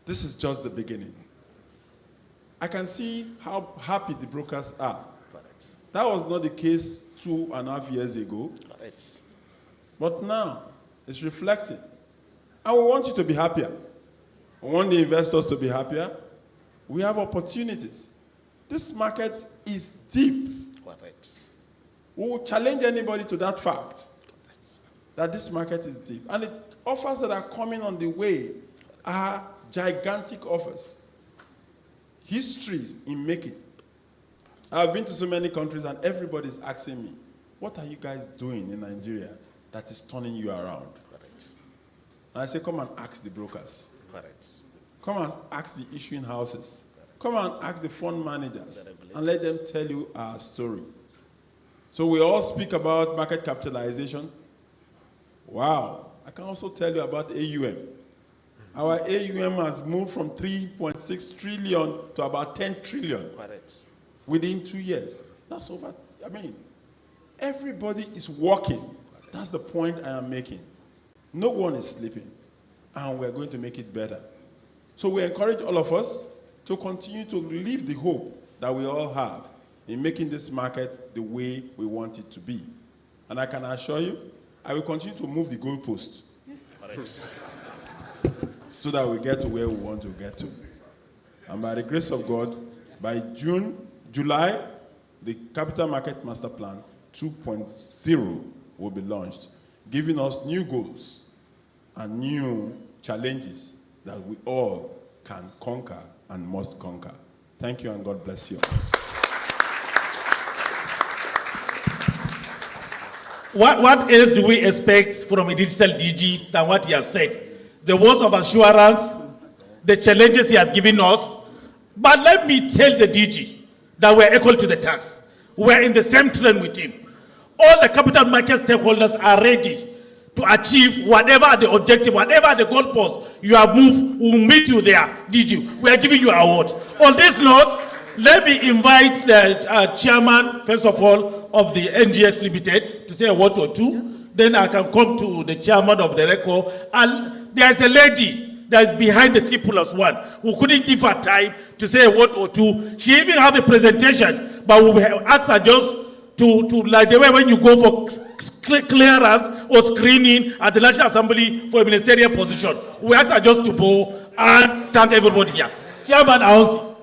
This is just the beginning. I can see how happy the brokers are. That was not the case 2.5 years ago. But now, it's reflecting. And we want you to be happier. We want the investors to be happier. We have opportunities. This market is deep. We will challenge anybody to that fact, that this market is deep. And the offers that are coming on the way are gigantic offers. Histories in making. I've been to so many countries and everybody's asking me, what are you guys doing in Nigeria that is turning you around? And I say, come and ask the brokers. Come and ask the issuing houses. Come and ask the fund managers and let them tell you our story. So we all speak about market capitalization. Wow. I can also tell you about AUM. Our AUM has moved from 3.6 trillion to about 10 trillion within 2 years. That's over. I mean, everybody is working. That's the point I am making. No one is sleeping, and we're going to make it better. So we encourage all of us to continue to live the hope that we all have in making this market the way we want it to be. And I can assure you, I will continue to move the goalpost so that we get to where we want to get to. And by the grace of God, by July, the Capital Market Master Plan 2.0 will be launched, giving us new goals and new challenges that we all can conquer and must conquer. Thank you, and God bless you. What else do we expect from a digital DG than what he has said? The words of assurance, the challenges he has given us. But let me tell the DG that we're equal to the task. We're in the same train with him. All the capital market stakeholders are ready to achieve whatever the objective, whatever the goalpost you have moved, we'll meet you there, DG. We are giving you awards. On this note, let me invite the chairman, first of all, of the NGX Limited to say a word or two. Then I can come to the chairman of the record. And there's a lady that is behind the T+1 who couldn't give her time to say a word or two. She even have a presentation, but we will ask her just to like the way when you go for clearance or screening at the National Assembly for a ministerial position. We ask her just to bow and thank everybody here. Chairman Aoski.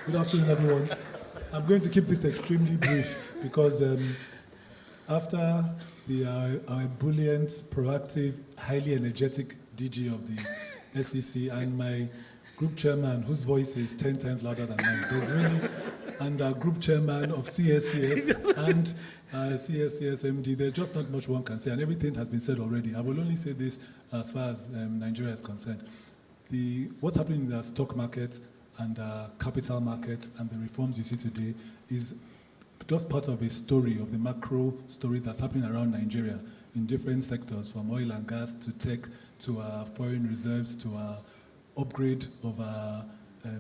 Good afternoon, everyone. I'm going to keep this extremely brief because after our ebullient, proactive, highly energetic DG of the SEC and my group chairman, whose voice is 10 times louder than mine, there's really, and our group chairman of CSCS and CSCS MD, there's just not much one can say, and everything has been said already. I will only say this as far as Nigeria is concerned. What's happening in the stock market and capital markets and the reforms you see today is just part of a story, of the macro story that's happening around Nigeria in different sectors, from oil and gas to tech to our foreign reserves to our upgrade of our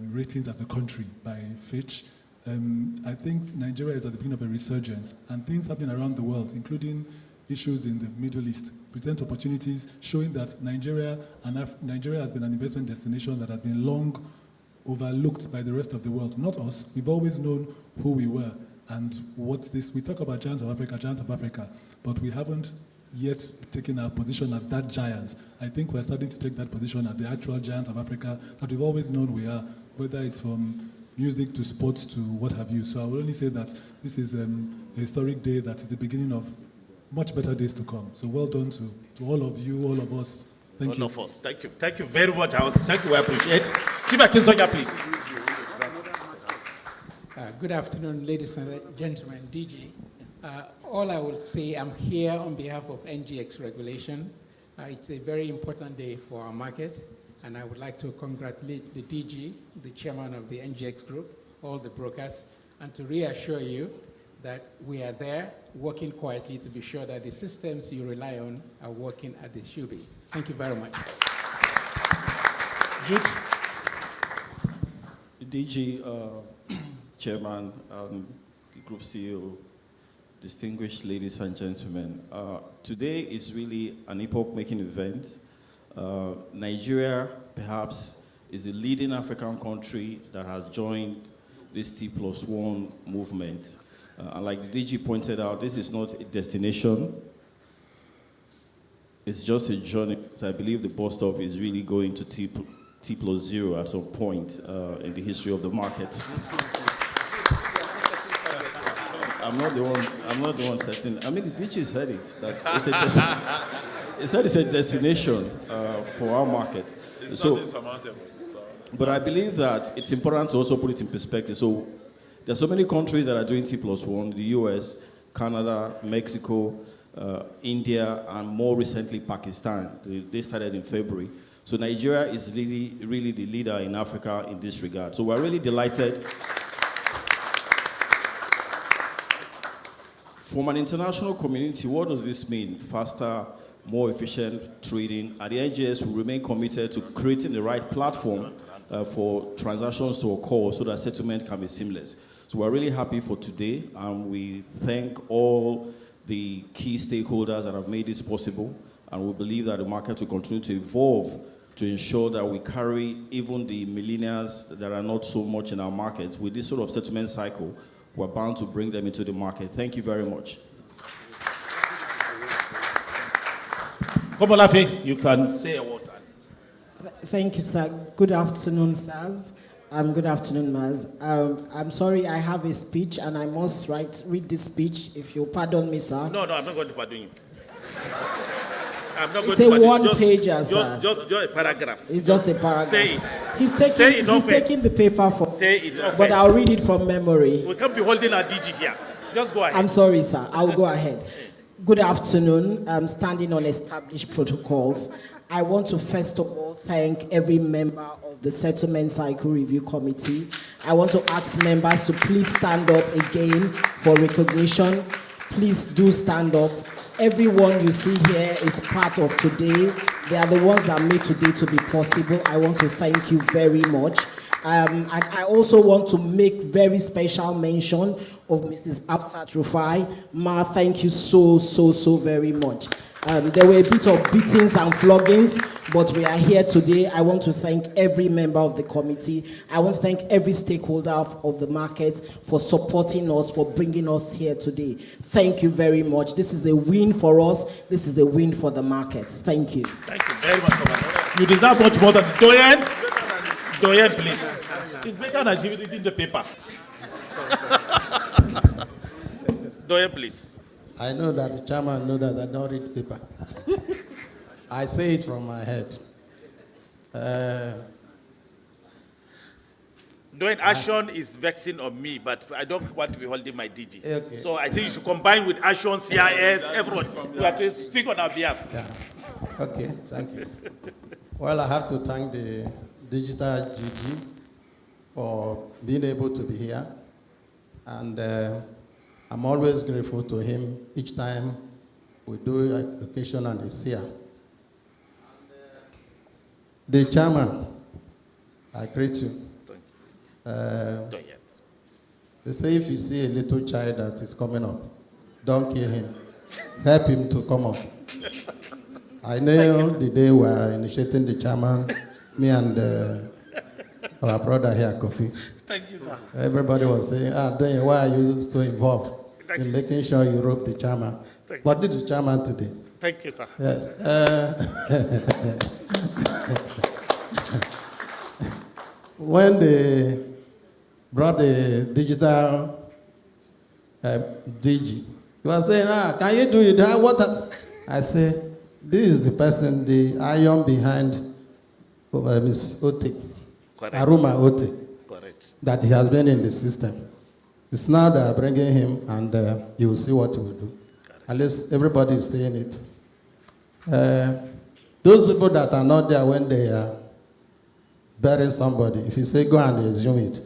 ratings as a country by Fitch. I think Nigeria is at the beginning of a resurgence, and things happening around the world, including issues in the Middle East, present opportunities showing that Nigeria has been an investment destination that has been long overlooked by the rest of the world. Not us. We've always known who we were and we talk about giants of Africa, but we haven't yet taken our position as that giant. I think we're starting to take that position as the actual giants of Africa that we've always known we are, whether it's from music to sports to what have you. So I will only say that this is a historic day that is the beginning of much better days to come. So well done to all of you, all of us. Thank you. All of us. Thank you. Thank you very much, House. Thank you. I appreciate it. Chief Akinsoja, please. Good afternoon, ladies and gentlemen, DG. All I would say, I'm here on behalf of NGX Regulation. It's a very important day for our market, and I would like to congratulate the DG, the chairman of the NGX Group, all the brokers, and to reassure you that we are there working quietly to be sure that the systems you rely on are working as they should be. Thank you very much. Jude. DG, Chairman, Group CEO, distinguished ladies and gentlemen, today is really an epoch-making event. Nigeria, perhaps, is the leading African country that has joined this T+1 movement. And like the DG pointed out, this is not a destination. It's just a journey. So I believe the bus stop is really going to T+0 at some point in the history of the market. I'm not the one setting. I mean, the DG said it. That it's a destination for our market. So, but I believe that it's important to also put it in perspective. So, There are so many countries that are doing T+1, the US, Canada, Mexico, India, and more recently Pakistan. They started in February. So Nigeria is really, really the leader in Africa in this regard. So we're really delighted. From an international community, what does this mean? Faster, more efficient trading. At the NGS, we remain committed to creating the right platform for transactions to occur so that settlement can be seamless. So we're really happy for today, and we thank all the key stakeholders that have made this possible, and we believe that the market will continue to evolve to ensure that we carry even the millennials that are not so much in our market. With this sort of settlement cycle, we're bound to bring them into the market. Thank you very much. Komolafe, you can say a word. Thank you, sir. Good afternoon, sirs. Good afternoon, Maz. I'm sorry, I have a speech, and I must read this speech, if you'll pardon me, sir. No, I'm not going to pardon you. I'm not It's going to a pardon you. one-pager, sir. Just a paragraph. It's just a paragraph. Say it. He's Say it taking the paper for. Say it often. But I'll read it from memory. We can't be holding our DG here. Just go ahead. I'm sorry, sir. I'll go ahead. Good afternoon. I'm standing on established protocols. I want to first of all thank every member of the Settlement Cycle Review Committee. I want to ask members to please stand up again for recognition. Please do stand up. Everyone you see here is part of today. They are the ones that made today to be possible. I want to thank you very much. And I also want to make very special mention of Mrs. Absat Rufai. Ma, thank you so very much. There were a bit of beatings and floggings, but we are here today. I want to thank every member of the committee. I want to thank every stakeholder of the market for supporting us, for bringing us here today. Thank you very much. This is a win for us. This is a win for the market. Thank you. Thank you very much, Commander. You deserve much more than Doyen. Doyen, please. It's better than you read in the paper. Doyen, please. I know that the chairman knows that I don't read paper. I say it from my head. Doing action is vexing on me, but I don't want to be holding my DG. Okay. So I think you should combine with action, CIS, everyone. You have to speak on our behalf. Yeah. Okay, thank you. Well, I have to thank the digital GG for being able to be here. And I'm always grateful to him each time we do an occasion and he's here. The chairman, I greet you. They say if you see a little child that is coming up, don't kill him. Help him to come up. I know the day we are initiating the chairman, me and our brother here, Kofi. Thank you, sir. Everybody was saying, Doyen, why are you so involved in making sure you rope the chairman? What did the chairman today? Thank you, sir. Yes. When they brought the digital DG, he was saying, can you do it? What? I say, this is the person, the iron behind Ms. Ote, Aruma Ote, that he has been in the system. It's now they are bringing him, and you will see what he will do. At least everybody is saying it. Those people that are not there when they are burying somebody, if you say go and assume it,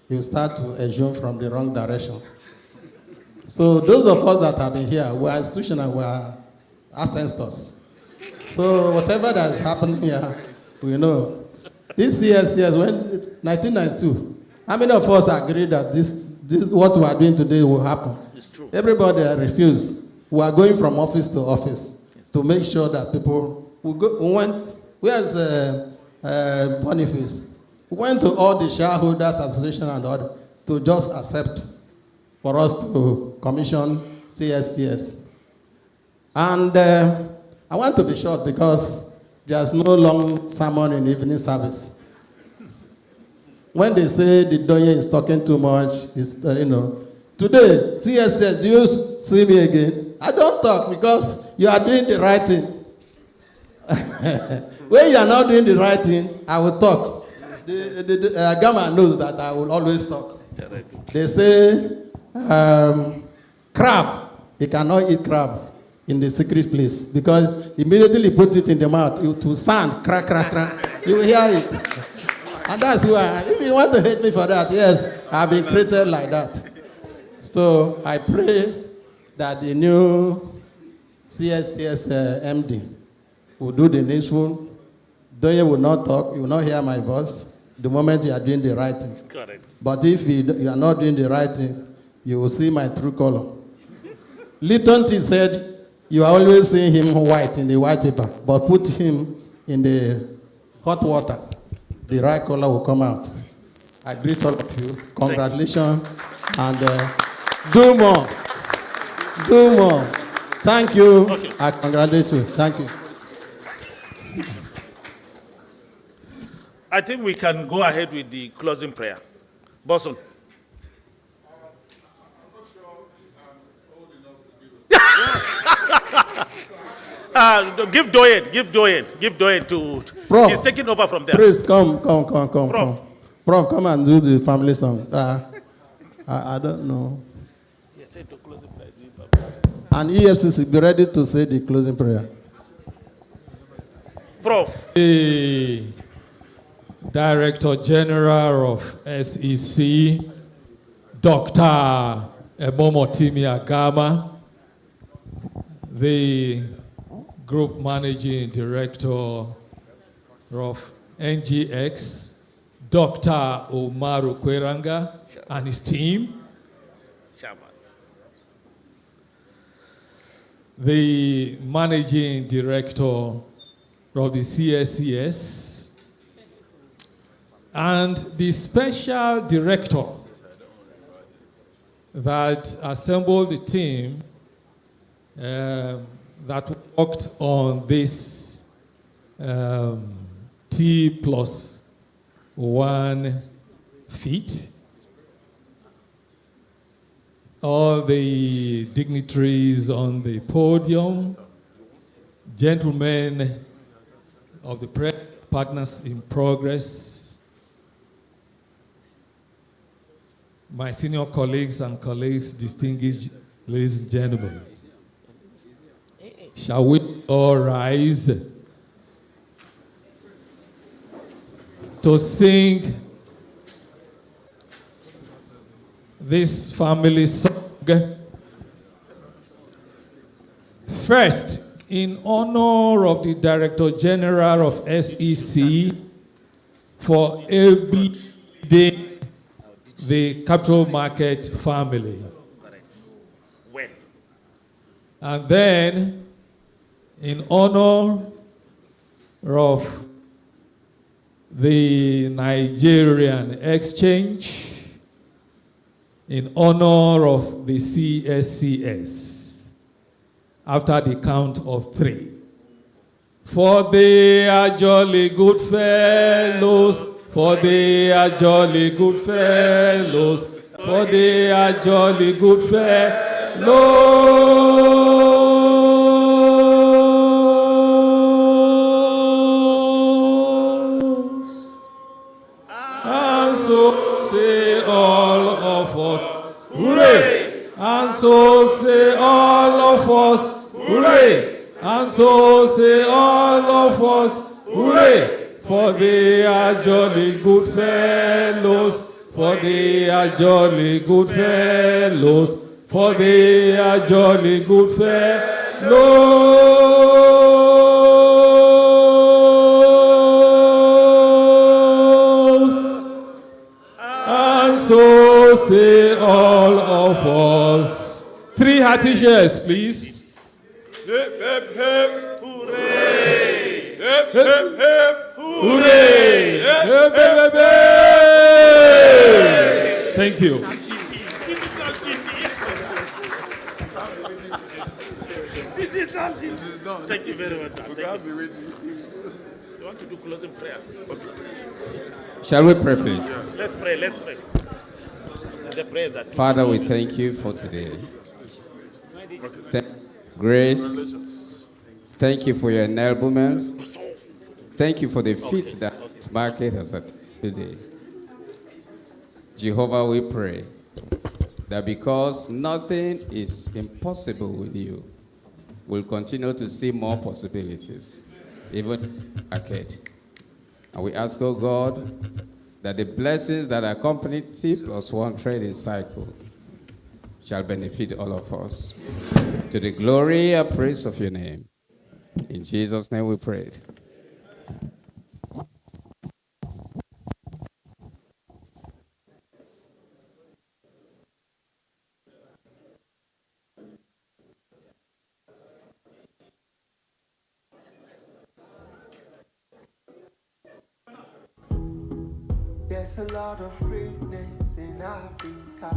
you start to assume from the wrong direction. So those of us that have been here, we are institutional, we are ancestors. So whatever that is happening here, we know. This CSCS, when 1992, how many of us agree that this what we are doing today will happen? It's true. Everybody refused. We are going from office to office to make sure that people will go. We went, where's Boniface? We went to all the shareholders association and all to just accept for us to commission CSCS. And I want to be short because there's no long sermon in evening service. When they say the Doyen is talking too much, it's, Today, CSS, do you see me again? I don't talk because you are doing the right thing. When you are not doing the right thing, I will talk. The Gama knows that I will always talk. Correct. They say crab, he cannot eat crab in the secret place because immediately he put it in the mouth, it will sound crack, crack, crack. You will hear it. And that's who I am. If you want to hate me for that, yes, I've been created like that. So I pray that the new CSCS MD will do the needful. Though you will not talk, you will not hear my voice the moment you are doing the right thing. Correct. But if you are not doing the right thing, you will see my true color. Litton T said, you are always seeing him white in the white paper, but put him in the hot water. The right color will come out. I greet all of you. Congratulations. And do more. Do more. Thank you. Okay. I congratulate you. Thank you. I think we can go ahead with the closing prayer. Bosun. Give Doyen to. Prof, He's taking over from there. Priest, come. Prof. Prof, come and do the family song. I don't know. And EFCC, be ready to say the closing prayer. Prof. The Director General of SEC, Dr. Ebomotimi Agama, the Group Managing Director of NGX, Dr. Umaru Kweranga and his team, Chairman. the Managing Director of the CSCS, and the Special Director that assembled the team that worked on this T+1 feat. All the dignitaries on the podium, gentlemen of the partners in progress, my senior colleagues and colleagues, distinguished ladies and gentlemen. Shall we all rise to sing this family song? First, in honor of the Director General of SEC for every day the capital market family. Well. And then, in honor of the Nigerian exchange, in honor of the CSCS, after the count of 3. For they are jolly good fellows, for they are jolly good fellows, for they are jolly good fellows. And so say all of us, hooray! And so say all of us, hooray! And so say all of us, hooray! For they are jolly good fellows, for they are jolly good fellows, for they are jolly good fellows. And so say all of us. 3 hearty cheers, please. Hip, hip, hip. Hooray! Hip, hip, hip. Hooray! Hip, Hip, hip, hip, hip. Thank you. Thank you very much, sir. Thank you. You want to do closing prayers? Shall we pray, please? Let's pray. There's a prayer that. Father, we thank you for today. Grace, thank you for your enablement. Thank you for the feat that this market has at today. Jehovah, we pray that because nothing is impossible with you, we'll continue to see more possibilities, even ahead. And we ask, oh God, that the blessings that accompany T+1 trading cycle shall benefit all of us. To the glory and praise of your name. In Jesus' name we pray. There's a lot of greatness in Africa.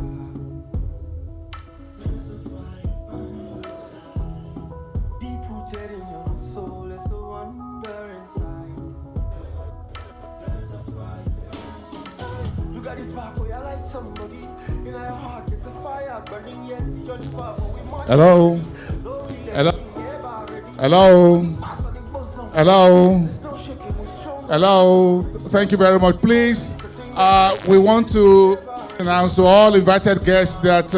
There's a fire burning inside. Deep rooted in your soul, there's a wonder inside. There's a fire burning inside. You got this spark where you like somebody. In your heart, there's a fire burning. Yes, it's your fire, but we must. Hello? Hello? Hello? Hello? Hello? Thank you very much. Please, we want to announce to all invited guests that